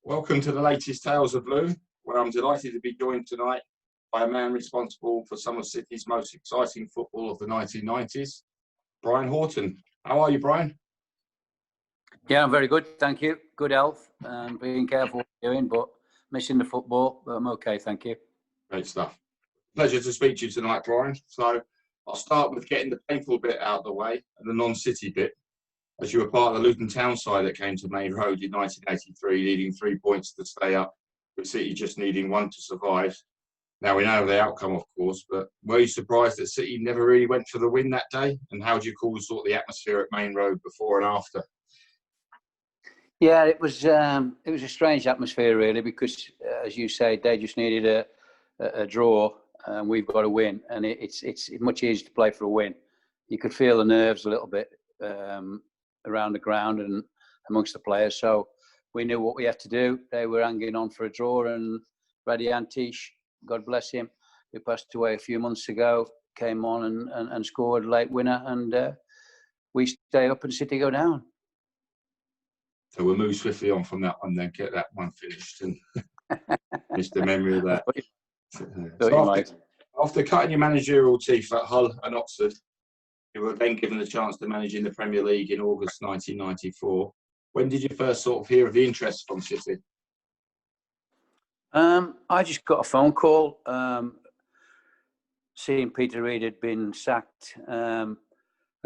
Welcome to the latest Tales of Blue, where I'm delighted to be joined tonight by a man responsible for some of City's most exciting football of the 1990s, Brian Horton. How are you, Brian? Yeah, I'm very good, thank you. Good health, being careful what you're doing, but missing the football, but I'm okay, thank you. Great stuff. Pleasure to speak to you tonight, Brian. So I'll start with getting the painful bit out of the way and the non-City bit, as you were part of the Luton Town side that came to Maine Road in 1983, needing 3 points to stay up, with City just needing 1 to survive. Now we know the outcome, of course, but were you surprised that City never really went for the win that day? And how do you call sort of the atmosphere at Maine Road before and after? Yeah, it was a strange atmosphere really, because as you say, they just needed a draw, and we've got to win, and it's much easier to play for a win. You could feel the nerves a little bit around the ground and amongst the players, so we knew what we had to do. They were hanging on for a draw, and Brady Antish, God bless him, who passed away a few months ago, came on and scored a late winner, and we stay up and City go down. So we'll move swiftly on from that one, then get that one finished and finish the memory of that. So after cutting your managerial teeth at Hull and Oxford, you were then given the chance to manage in the Premier League in August 1994. When did you first sort of hear of the interest from City? I just got a phone call, seeing Peter Reid had been sacked. I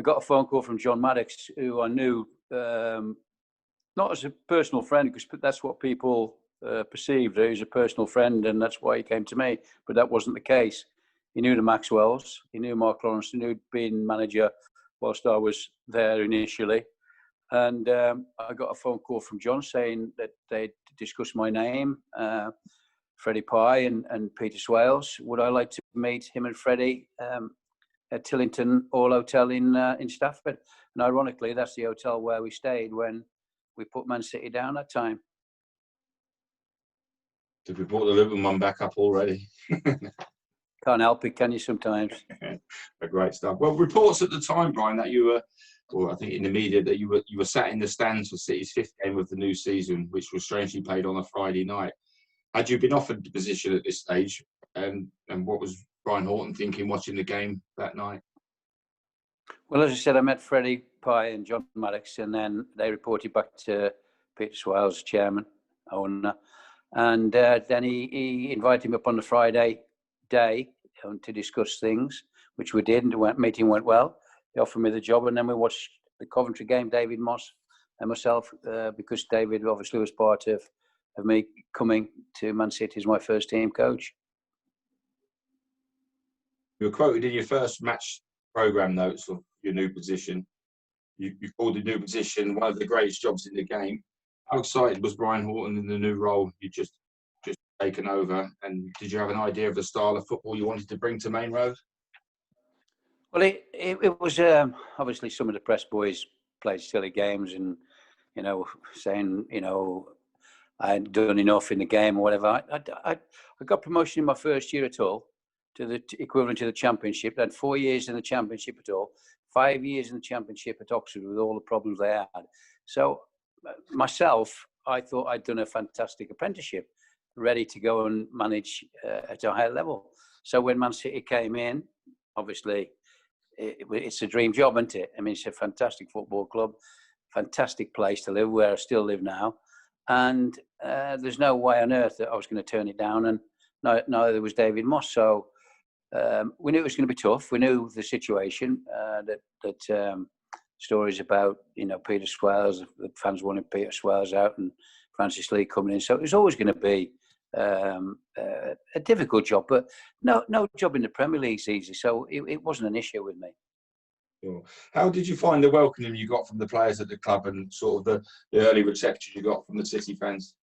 got a phone call from John Maddox, who I knew not as a personal friend, because that's what people perceived. He was a personal friend, and that's why he came to me. But that wasn't the case. He knew the Maxwells, he knew Mark Lawrence, he knew being manager whilst I was there initially. And I got a phone call from John saying that they'd discussed my name, Freddie Pye and Peter Swales. Would I like to meet him and Freddie at Tillington All Hotel in Stafford? And ironically, that's the hotel where we stayed when we put Man City down that time. Did we brought the Luton one back up already? Can't help it, can you, sometimes? Great stuff. Well, reports at the time, Brian, that you were, or I think in the media, that you were sat in the stands for City's 5th game of the new season, which was strangely played on a Friday night. Had you been offered the position at this stage? And what was Brian Horton thinking watching the game that night? Well, as I said, I met Freddie Pye and John Maddox, and then they reported back to Peter Swales, chairman, owner. And then he invited me up on the Friday day to discuss things, which we did, and the meeting went well. They offered me the job, and then we watched the Coventry game, David Moss and myself, because David obviously was part of me coming to Man City as my first team coach. You were quoted in your first match programme notes of your new position. You called the new position one of the greatest jobs in the game. How excited was Brian Horton in the new role you just taken over, and did you have an idea of the style of football you wanted to bring to Maine Road? Well, it was obviously some of the press boys played silly games and, saying, I hadn't done enough in the game or whatever. I got promotion in my first year at all to the equivalent to the Championship. I had 4 years in the Championship at all, 5 years in the Championship at Oxford with all the problems they had. So myself, I thought I'd done a fantastic apprenticeship, ready to go and manage at a higher level. So when Man City came in, obviously, it's a dream job, isn't it? I mean, it's a fantastic football club, fantastic place to live, where I still live now. And there's no way on earth that I was going to turn it down. And neither was David Moss. So we knew it was going to be tough. We knew the situation, that stories about, Peter Swales, the fans wanted Peter Swales out and Francis Lee coming in. So it was always going to be a difficult job, but no job in the Premier League is easy. So it wasn't an issue with me. Sure. How did you find the welcoming you got from the players at the club, and sort of the early reception you got from the City fans?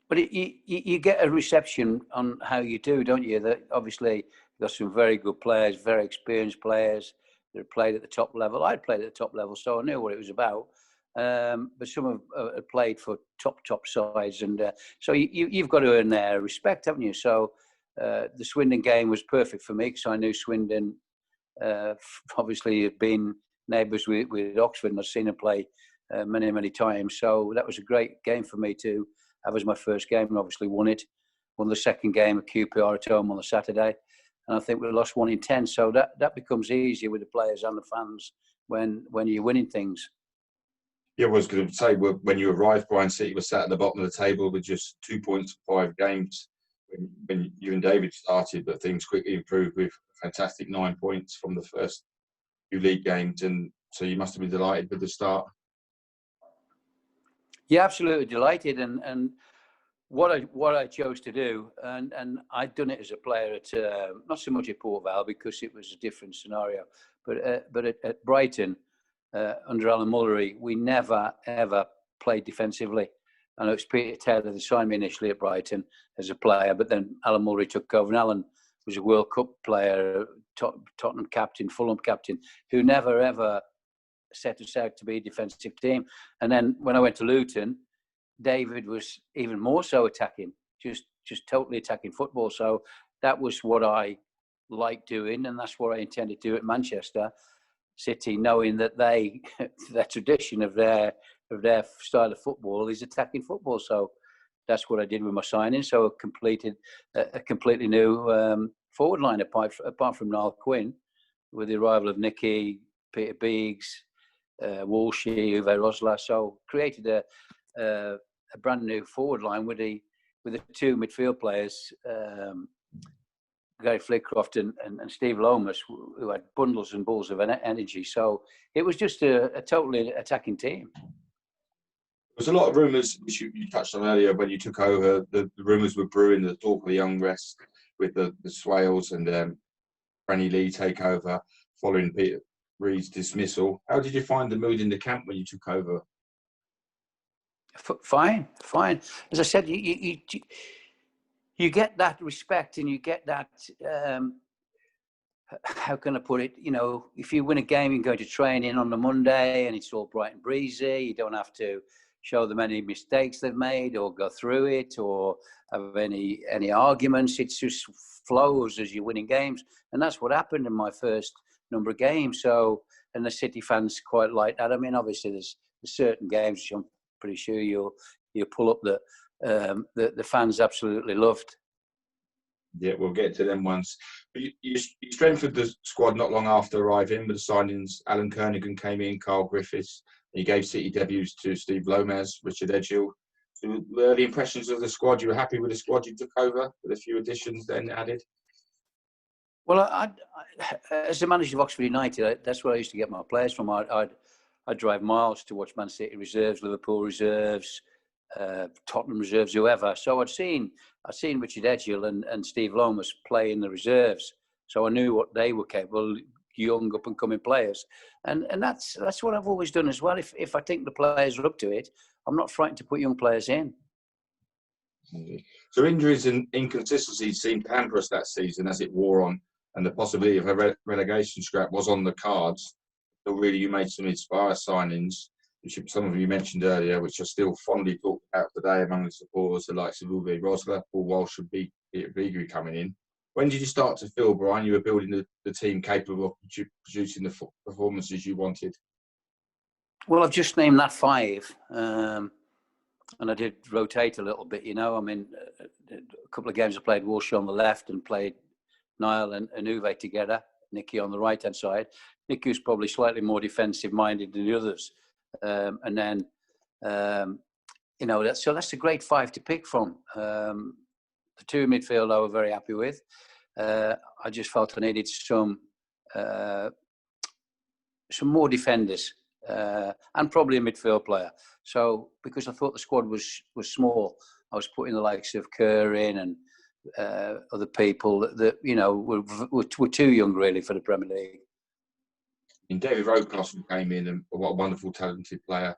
But you get a reception on how you do, don't you? That obviously you've got some very good players, very experienced players that played at the top level. I'd played at the top level, so I knew what it was about. But some have played for top sides, and so you've got to earn their respect, haven't you? So the Swindon game was perfect for me, because I knew Swindon obviously had been neighbours with Oxford, and I've seen them play many, many times. So that was a great game for me to have as my first game, and obviously won it. Won the second game at QPR at home on the Saturday, and I think we lost 1 in 10. So that becomes easier with the players and the fans when you're winning things. Yeah, I was going to say, when you arrived, Brian, City was sat at the bottom of the table with just 2 points, 5 games when you and David started, but things quickly improved with a fantastic 9 points from the first few league games, and so you must have been delighted with the start. Yeah, absolutely delighted, and what I chose to do, and I'd done it as a player at not so much at Port Vale because it was a different scenario, but at Brighton under Alan Mullery, we never ever played defensively. I know it's Peter Taylor that signed me initially at Brighton as a player, but then Alan Mullery took over, and Alan was a World Cup player, Tottenham captain, Fulham captain, who never ever set us out to be a defensive team. And then when I went to Luton, David was even more so attacking, just totally attacking football. So that was what I liked doing, and that's what I intended to do at Manchester City, knowing that their tradition of their style of football is attacking football. So that's what I did with my signing. So I completed a completely new forward line apart from Niall Quinn, with the arrival of Nicky, Peter Biggs, Walshy, Uwe Rosler. So created a brand new forward line with the 2 midfield players, Gary Flitcroft and Steve Lomas, who had bundles and balls of energy. So it was just a totally attacking team. There was a lot of rumours, which you touched on earlier, when you took over. The rumours were brewing, the talk of the young rest with the Swales and Franny Lee take over following Peter Reid's dismissal. How did you find the mood in the camp when you took over? Fine. As I said, you get that respect, and you get that. How can I put it? You know, if you win a game, you can go to training on the Monday, and it's all bright and breezy. You don't have to show them any mistakes they've made, or go through it, or have any arguments. It just flows as you're winning games, and that's what happened in my first number of games. So, and the City fans quite like that. I mean, obviously, there's certain games which I'm pretty sure you'll pull up that the fans absolutely loved. Yeah, we'll get to them once. But you strengthened the squad not long after arriving with the signings. Alan Kernigan came in, Carl Griffiths. You gave City debuts to Steve Lomas, Richard Edgill. So were the impressions of the squad? You were happy with the squad you took over, with a few additions then added? Well, I as the manager of Oxford United, that's where I used to get my players from. I'd drive miles to watch Man City reserves, Liverpool reserves, Tottenham reserves, whoever. So I'd seen Richard Edgill and Steve Lomas play in the reserves, so I knew what they were capable, young up and coming players, and that's what I've always done as well. If I think the players are up to it, I'm not frightened to put young players in. So injuries and inconsistencies seemed to hamper us that season as it wore on, and the possibility of a relegation scrap was on the cards. So really, you made some inspired signings, which some of you mentioned earlier, which are still fondly talked about today among the supporters, the likes of Uwe Rosler, Paul Walsh and Peter Biggs coming in. When did you start to feel, Brian, you were building the team capable of producing the performances you wanted? Well, I've just named that 5, and I did rotate a little bit, you know. I mean, a couple of games I played Walsh on the left and played Niall and Uwe together, Nicky on the right-hand side. Nicky was probably slightly more defensive-minded than the others. And then, you know, that's a great 5 to pick from. The 2 midfield I were very happy with. I just felt I needed some more defenders and probably a midfield player. So because I thought the squad was small, I was putting the likes of Kerr in and other people that you know were too young really for the Premier League. And David Rocastle came in, and what a wonderful, talented player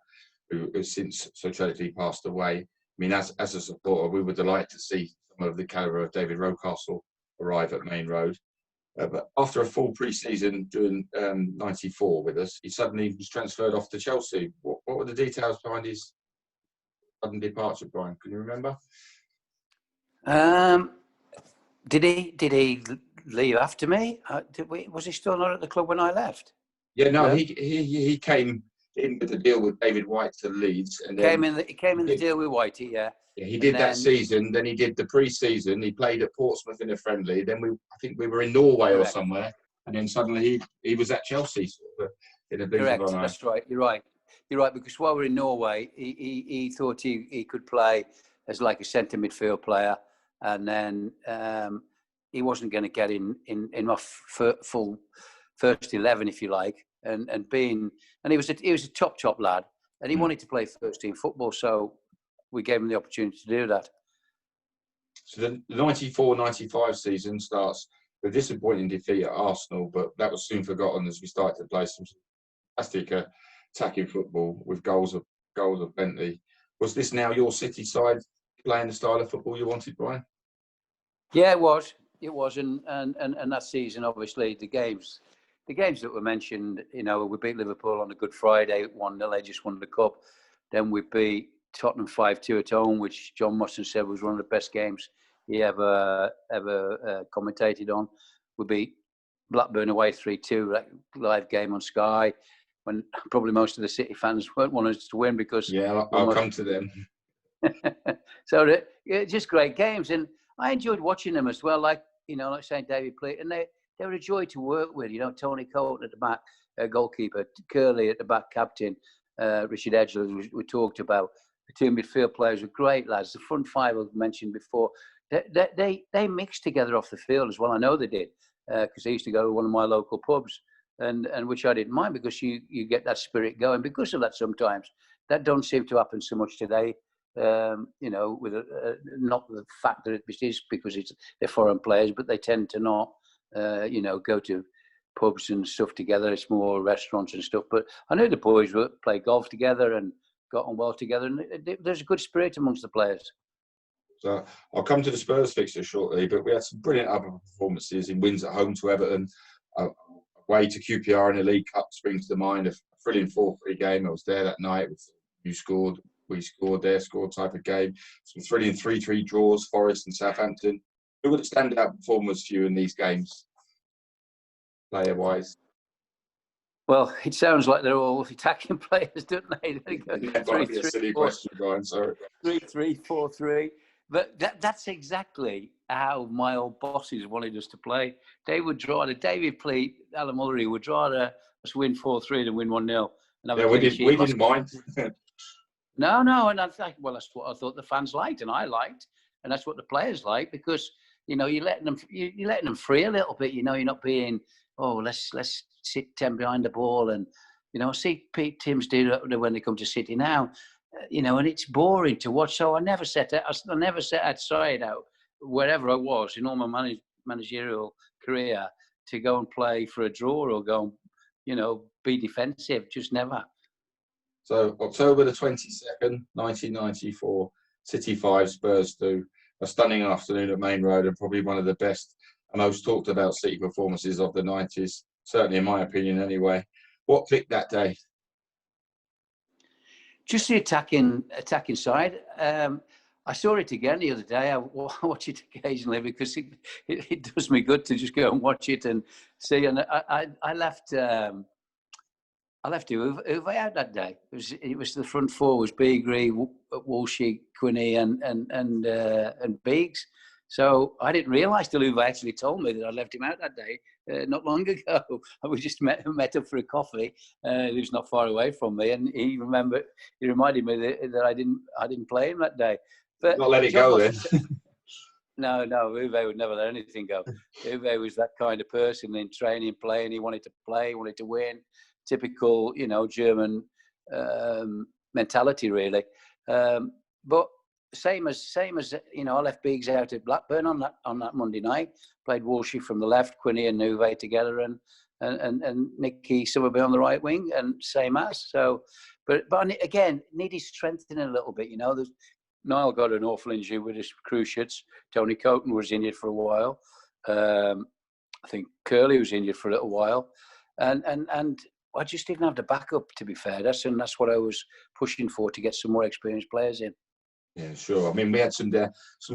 who has since so tragically passed away. I mean, as a supporter, we were delighted to see some of the calibre of David Rocastle arrive at Maine Road. But after a full pre-season during '94 with us, he suddenly was transferred off to Chelsea. What were the details behind his sudden departure, Brian? Can you remember? Did he leave after me? Was he still not at the club when I left? Yeah, no, he came in with the deal with David White to Leeds, and He then came in the deal with Whitey, yeah. yeah, he And did that then, season. Then he did the pre-season. He played at Portsmouth in a friendly. Then I think we were in Norway or correct, somewhere, and then suddenly he was at Chelsea sort of, in a Blues of correct. Honor. That's right. You're right. You're right, because while we're in Norway, he thought he could play as like a centre midfield player, and then he wasn't going to get in my full first 11, if you like, and he was a top lad, and he wanted to play first team football, so we gave him the opportunity to do that. So the 94-95 season starts with a disappointing defeat at Arsenal, but that was soon forgotten as we started to play some fantastic attacking football with goals of Bendtner. Was this now your City side playing the style of football you wanted, Brian? Yeah, it was, and that season, obviously, the games that were mentioned, we beat Liverpool on a Good Friday, 1-0, they just won the cup. Then we beat Tottenham 5-2 at home, which John Mustard said was one of the best games he ever commentated on. We beat Blackburn away 3-2, live game on Sky, when probably most of the City fans weren't wanting us to win because... Yeah, I'll come to them. So just great games, and I enjoyed watching them as well. Like saying David Pleat, and they were a joy to work with. Tony Colton at the back, goalkeeper, Curley at the back, captain, Richard Edda, we talked about. The two midfield players were great lads. The front five I've mentioned before, they mixed together off the field as well. I know they did, because I used to go to one of my local pubs, and which I didn't mind, because you get that spirit going because of that sometimes. That don't seem to happen so much today. With not the fact that it is because they're foreign players, but they tend to not, go to pubs and stuff together. It's more restaurants and stuff. But I know the boys play golf together and got on well together, and there's a good spirit amongst the players. So I'll come to the Spurs fixture shortly, but we had some brilliant other performances in wins at home to Everton, away to QPR in the League Cup springs to mind. A thrilling 4-3 game. I was there that night. You scored. We scored, their score type of game. Some thrilling 3-3 draws, Forest and Southampton. Who were the standout performers for you in these games, player-wise? Well, it sounds like they're all attacking players, don't they? That might be a silly question, Brian, sorry. 3-3, 4-3. But that's exactly how my old bosses wanted us to play. They would rather, David Pleat, Alan Mullery would rather us win 4-3 than win 1-0. Yeah, we didn't mind. No, and I think, well, that's what I thought the fans liked, and I liked, and that's what the players like, because you're letting them free a little bit. You're not being, let's sit 10 behind the ball, and I see teams do that when they come to City now, and it's boring to watch. So I never set outside out wherever I was in all my managerial career to go and play for a draw or go and be defensive. Just never. So October the 22nd, 1994, City 5, Spurs 2. A stunning afternoon at Maine Road, and probably one of the best and most talked about City performances of the 90s, certainly in my opinion anyway. What clicked that day? Just the attacking side. I saw it again the other day. I watch it occasionally because it does me good to just go and watch it and see. And I left Uwe out that day. It was the front four was Beagrie, Walshy, Quinney, and Biggs. So I didn't realise till Uwe actually told me that I left him out that day not long ago. We just met up for a coffee. He was not far away from me, and he reminded me that I didn't play him that day. But not let it go then. No, Uwe would never let anything go. Uwe was that kind of person in training, playing. He wanted to play, he wanted to win. Typical, German mentality, really. But same as I left Biggs out at Blackburn on that Monday night. Played Walshy from the left, Quinney and Uwe together, and Nicky Summerby on the right wing, and same as. So, but again, needed strengthening a little bit. Niall got an awful injury with his cruciates. Tony Colton was injured for a while. I think Curley was injured for a little while, and I just didn't have the backup, to be fair. That's what I was pushing for, to get some more experienced players in. Yeah, sure. I mean, we had some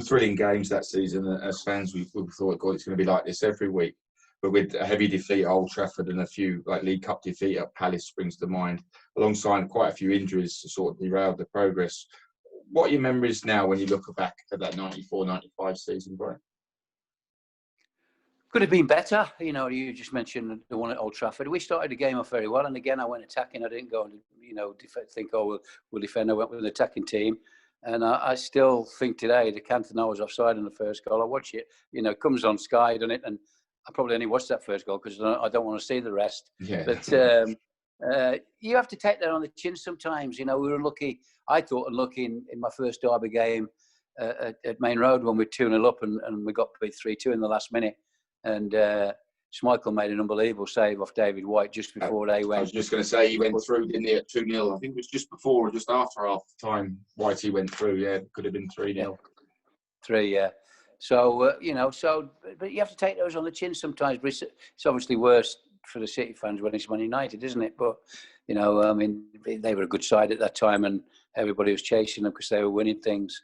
thrilling games that season. As fans, we thought, God, it's going to be like this every week. but with a heavy defeat at Old Trafford and a few like League Cup defeat at Palace springs to mind, alongside quite a few injuries to sort of derailed the progress. What are your memories now when you look back at that 94-95 season, Brian? Could have been better. You know, you just mentioned the one at Old Trafford. We started the game off very well, and again, I went attacking. I didn't go and, you know, think, oh, we'll defend. I went with an attacking team. And I still think today, the Cantona was offside in the first goal. I watch it, you know, it comes on Sky, doesn't it? And I probably only watched that first goal because I don't want to see the rest. Yeah. But you have to take that on the chin sometimes. You know, we were unlucky. I thought unlucky in my first derby game at Maine Road when we were 2-0 up and we got beat 3-2 in the last minute. And Schmeichel made an unbelievable save off David White just before they went. I was just going to say, he went through, didn't he, at 2-0. I think it was just before or just after half time. Whitey went through, yeah. It could have been 3-0. 3, yeah. So, you know, but you have to take those on the chin sometimes. But it's obviously worse for the City fans when it's Man United, isn't it? But, you know, I mean, they were a good side at that time and everybody was chasing them because they were winning things.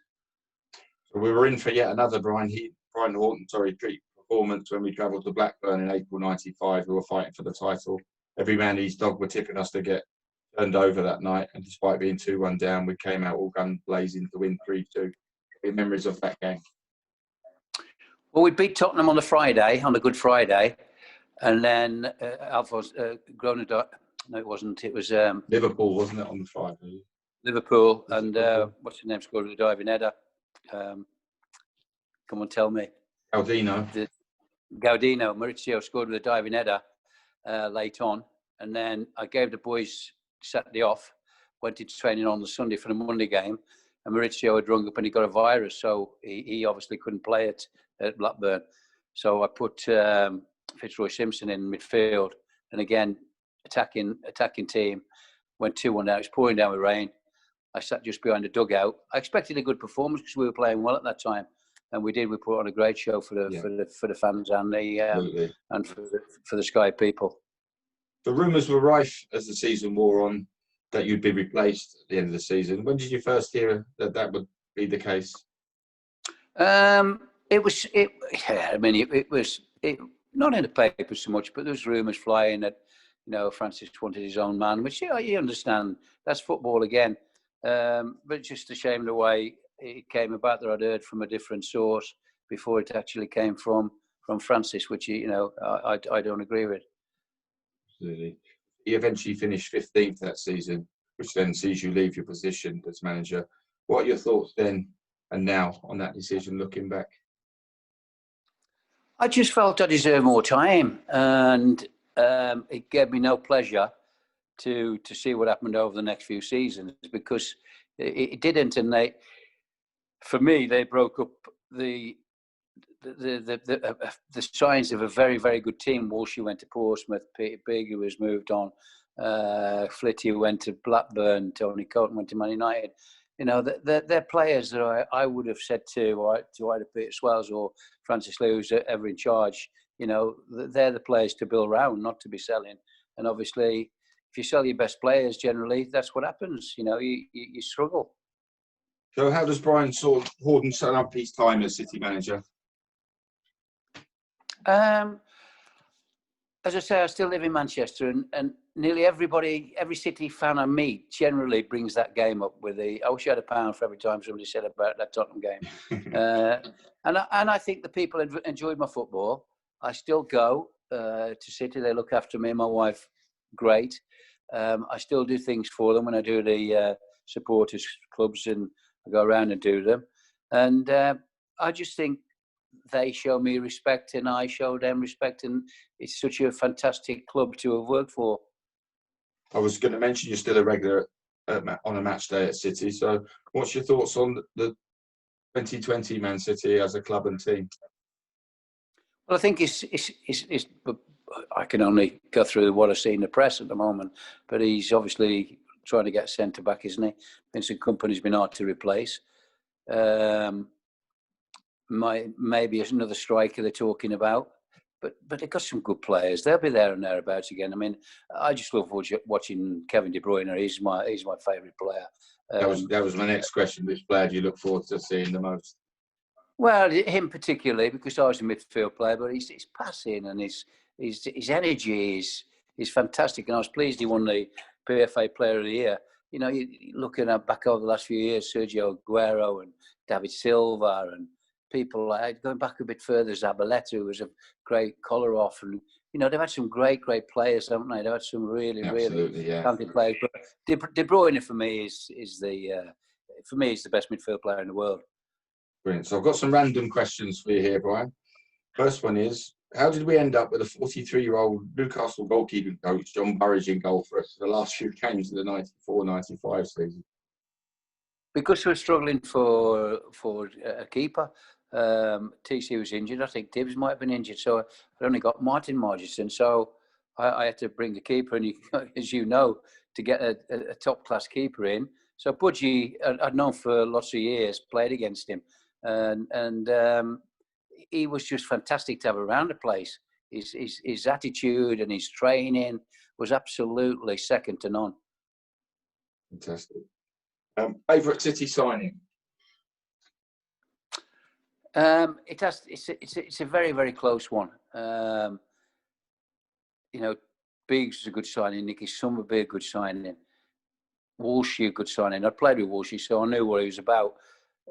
So we were in for yet another Brian Horton, treat performance when we travelled to Blackburn in April '95. We were fighting for the title. Every man and his dog were tipping us to get turned over that night, and despite being 2-1 down, we came out all gun blazing to win 3-2. Any memories of that game? Well, we beat Tottenham on the Good Friday, and then Alphonse Groningen. No, it wasn't. It was Liverpool, wasn't it, on the Friday? Liverpool, and what's his name scored with a diving header. Come on, tell me. Gaudino. Maurizio scored with a diving header late on, and then I gave the boys Saturday off, went into training on the Sunday for the Monday game, and Maurizio had rung up and he got a virus, so he obviously couldn't play it at Blackburn. So I put Fitzroy Simpson in midfield, and again, attacking team, went 2-1 down. It was pouring down with rain. I sat just behind the dugout. I expected a good performance because we were playing well at that time. And we did. We put on a great show for the fans and and for the Sky people. The rumours were rife as the season wore on that you'd be replaced at the end of the season. When did you first hear that would be the case? It was not in the papers so much, but there was rumours flying that, you know, Francis wanted his own man, which you understand. That's football again. But it's just a shame the way it came about that I'd heard from a different source before it actually came from Francis, which, you know, I don't agree with. Absolutely. You eventually finished 15th that season, which then sees you leave your position as manager. What are your thoughts then and now on that decision, looking back? I just felt I deserved more time, and it gave me no pleasure to see what happened over the next few seasons, because it didn't, and for me, they broke up the signs of a very, very good team. Walshy went to Portsmouth, Peter Big, who has moved on, Flitty went to Blackburn, Tony Coton went to Man United. You know, they're players that I would have said to either Peter Swells or Francis Lee, who's ever in charge. You know, they're the players to build around, not to be selling. And obviously, if you sell your best players, generally, that's what happens. You know, you struggle. So how does Brian Horton set up his time as City manager? As I say, I still live in Manchester, and nearly every City fan I meet generally brings that game up with I wish I had £1 for every time somebody said about that Tottenham game. And I think the people enjoyed my football. I still go to City. They look after me and my wife. Great. I still do things for them when I do the supporters clubs, and I go around and do them. And I just think they show me respect and I show them respect, and it's such a fantastic club to have worked for. I was going to mention you're still a regular on a match day at City. So what's your thoughts on the 2020 Man City as a club and team? Well, I think it's I can only go through what I see in the press at the moment, but he's obviously trying to get centre back, isn't he? Vincent Kompany's been hard to replace. Maybe it's another striker they're talking about, but they've got some good players. They'll be there and thereabouts again. I mean, I just love watching Kevin De Bruyne. He's my favourite player. That was my next question. Which player do you look forward to seeing the most? Well, him particularly, because I was a midfield player, but he's passing and his energy is fantastic, and I was pleased he won the PFA Player of the Year. You know, looking at back over the last few years, Sergio Aguero and David Silva and people like going back a bit further, Zabaleta, who was a great Kolarov, and you know they've had some great players, haven't they? They've had some really talented players. But De Bruyne for me is the best midfield player in the world. Brilliant. So I've got some random questions for you here, Brian. First one is, how did we end up with a 43-year-old Newcastle goalkeeping coach, John Burridge, in goal for us for the last few games of the 94-95 season? Because we were struggling for a keeper. TC was injured. I think Tibbs might have been injured. So I only got Martin Marginson. So I had to bring the keeper. And as you know, to get a top-class keeper in. So Budgie, I'd known for lots of years, played against him. And he was just fantastic to have around the place. His attitude and his training was absolutely second to none. Fantastic. Favourite City signing? It's a very, very close one. You know, Biggs was a good signing. Nicky Summerby a good signing. Walshy a good signing. I played with Walshy, so I knew what he was about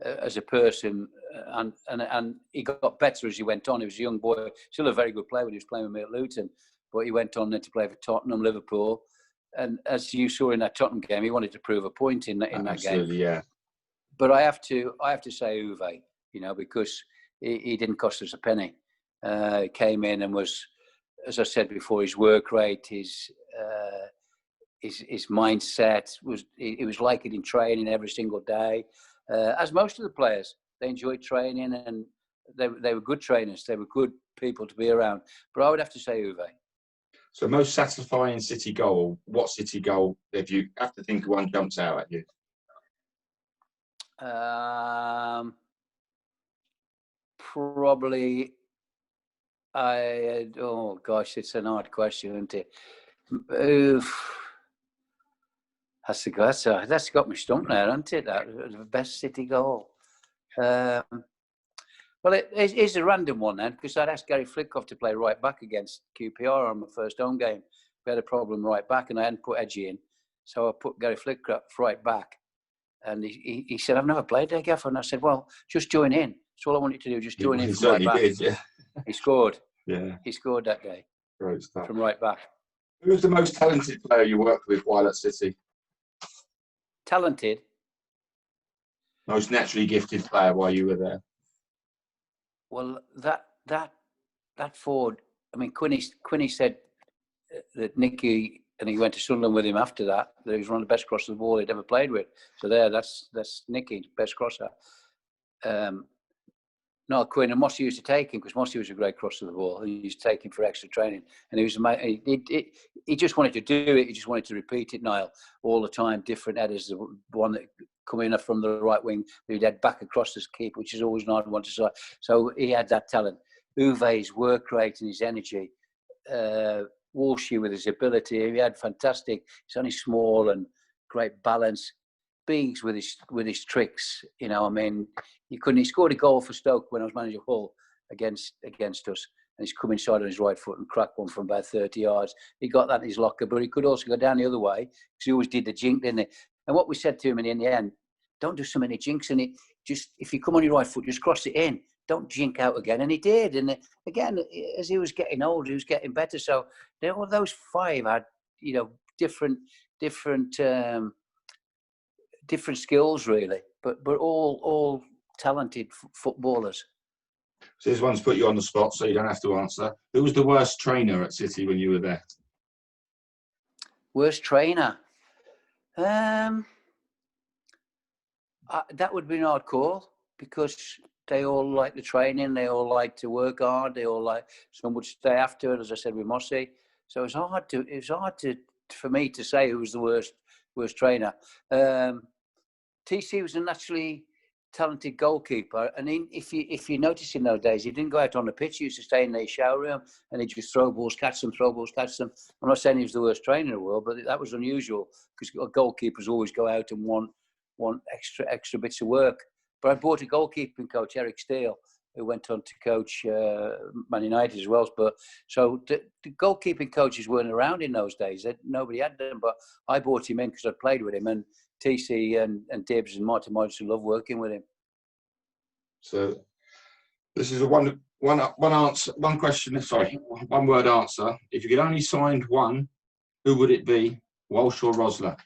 as a person, and he got better as he went on. He was a young boy, still a very good player when he was playing with me at Luton, but he went on then to play for Tottenham, Liverpool. And as you saw in that Tottenham game, he wanted to prove a point in that game. Absolutely, yeah. But I have to say Uwe, you know, because he didn't cost us a penny. He came in and was, as I said before, his work rate, his mindset he was like it in training every single day. As most of the players, they enjoyed training and they were good trainers. They were good people to be around. But I would have to say Uwe. So most satisfying City goal, what City goal, if you have to think of one, jumps out at you? Probably, oh gosh, it's an hard question, isn't it? That's got me stumped there, hasn't it? That the best City goal. Well, it's a random one then, because I'd asked Gary Flitcroft to play right back against QPR on my first home game. We had a problem right back, and I hadn't put Edgy in, so I put Gary Flitcroft right back. And he said, "I've never played there, Gaffer." And I said, "Well, just join in. That's all I want you to do. Just join in from right back." Did, yeah. He scored. Yeah, he scored that day. Great stuff. From right back. Who was the most talented player you worked with while at City? Talented. Most naturally gifted player while you were there? Well, that forward. I mean, Quinny said that Nicky, and he went to Sunderland with him after that he was one of the best crossers of the ball he'd ever played with. So that's Nicky, best crosser. Not Quinn, and Mossy used to take him because Mossy was a great crosser of the ball. He used to take him for extra training, and he just wanted to do it. He just wanted to repeat it, Niall, all the time. Different headers, the one that coming up from the right wing, who'd head back across his keeper, which is always an hard one to side. So he had that talent. Uwe's work rate and his energy. Walshy with his ability, he had fantastic. He's only small and great balance. Biggs with his tricks, you know. I mean, he scored a goal for Stoke when I was manager Hull against us, and he's come inside on his right foot and cracked one from about 30 yards. He got that in his locker, but he could also go down the other way because he always did the jink, didn't he? And what we said to him in the end, don't do so many jinks in it. Just if you come on your right foot, just cross it in. Don't jink out again. And he did. And again, as he was getting older, he was getting better. So all those five had, you know, different skills really, but all talented footballers. So this one's put you on the spot, so you don't have to answer. Who was the worst trainer at City when you were there? Worst trainer? That would be an hard call because they all like the training, they all like to work hard, they all like some would stay after it, as I said with Mossy. So it's hard for me to say who was the worst trainer. TC was a naturally talented goalkeeper, and if you notice in those days, he didn't go out on the pitch. He used to stay in the shower room, and he'd just throw balls, catch them. I'm not saying he was the worst trainer in the world, but that was unusual because goalkeepers always go out and want extra bits of work. But I bought a goalkeeping coach, Eric Steele, who went on to coach Man United as well. But so the goalkeeping coaches weren't around in those days. Nobody had them. But I brought him in because I played with him, and TC and Dibbs and Martin Morrison loved working with him. So this is a one question. Sorry, one word answer. If you could only sign one, who would it be? Walsh or Rosler?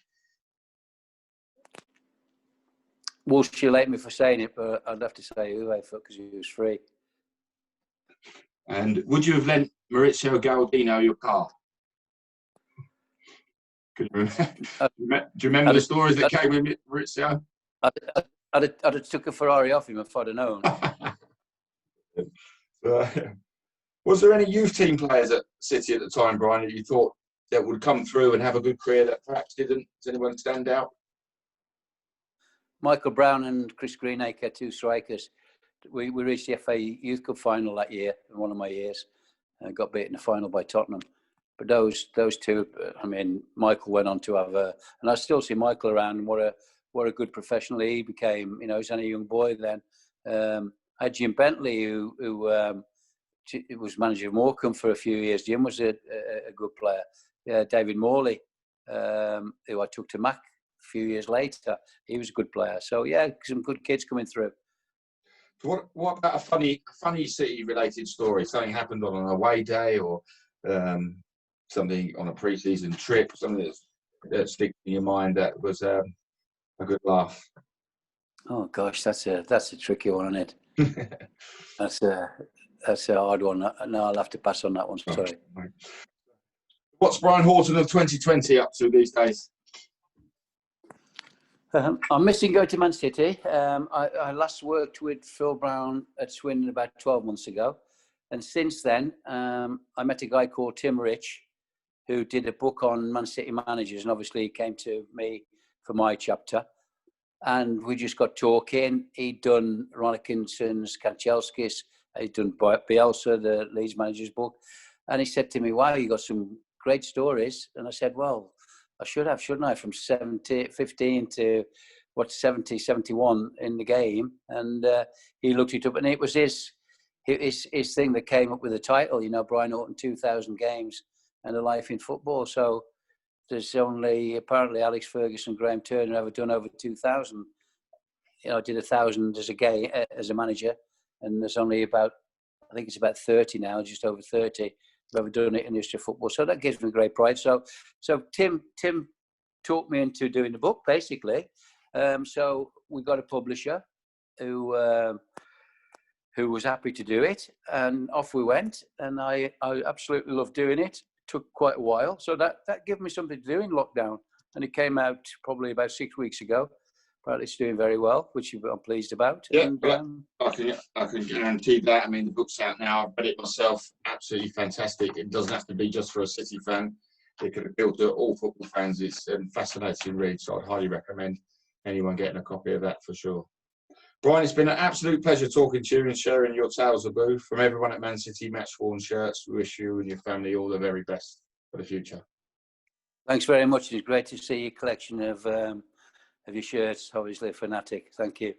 Walsh, you'll hate me for saying it, but I'd have to say Uwe because he was free. And would you have lent Maurizio Galdino your car? Do you remember the stories that came with Maurizio? I'd have took a Ferrari off him if I'd have known. Was there any youth team players at City at the time, Brian, that you thought that would come through and have a good career that perhaps didn't? Does anyone stand out? Michael Brown and Chris Greenacre, two strikers. We reached the FA Youth Cup final that year, in one of my years, and got beaten in the final by Tottenham. But those two, I mean, Michael went on to have and I still see Michael around. What a good professional he became. You know, he's only a young boy then. I had Jim Bentley, who was manager of Morecambe for a few years. Jim was a good player. David Morley, who I took to Mac a few years later, he was a good player. So yeah, some good kids coming through. What about a funny City-related story? Something happened on an away day, or something on a pre-season trip, something that sticks in your mind that was a good laugh? Oh gosh, that's a tricky one, isn't it? That's a hard one. No, I'll have to pass on that one. Sorry. What's Brian Horton of 2020 up to these days? I'm missing going to Man City. I last worked with Phil Brown at Swindon about 12 months ago. And since then, I met a guy called Tim Rich, who did a book on Man City managers. And obviously he came to me for my chapter. And we just got talking. He'd done Ron Atkinson's Kanchelskis. He'd done Bielsa, the Leeds manager's book. And he said to me, wow, you got some great stories. And I said, well, I should have, shouldn't I? From 15 to 70, 71 in the game. And he looked it up, and it was his thing that came up with the title, you know, Brian Horton, 2,000 games and a life in football. So there's only, apparently, Alex Ferguson, Graham Turner ever done over 2,000. You know, I did 1,000 as a manager, and there's only about, I think it's about 30 now, just over 30. I've ever done it in the history of football, so that gives me great pride. So Tim talked me into doing the book, basically. So we got a publisher who was happy to do it, and off we went. And I absolutely loved doing it. Took quite a while, so that gave me something to do in lockdown. And it came out probably about 6 weeks ago. But it's doing very well, which I'm pleased about. Yeah, and, I can guarantee that. I mean, the book's out now. I've read it myself. Absolutely fantastic. It doesn't have to be just for a City fan. It could appeal to all football fans. It's a fascinating read, so I'd highly recommend anyone getting a copy of that for sure. Brian, it's been an absolute pleasure talking to you and sharing your tales of boo. From everyone at Man City Match-Worn Shirts, we wish you and your family all the very best for the future. Thanks very much. It's great to see your collection of your shirts. Obviously a fanatic. Thank you.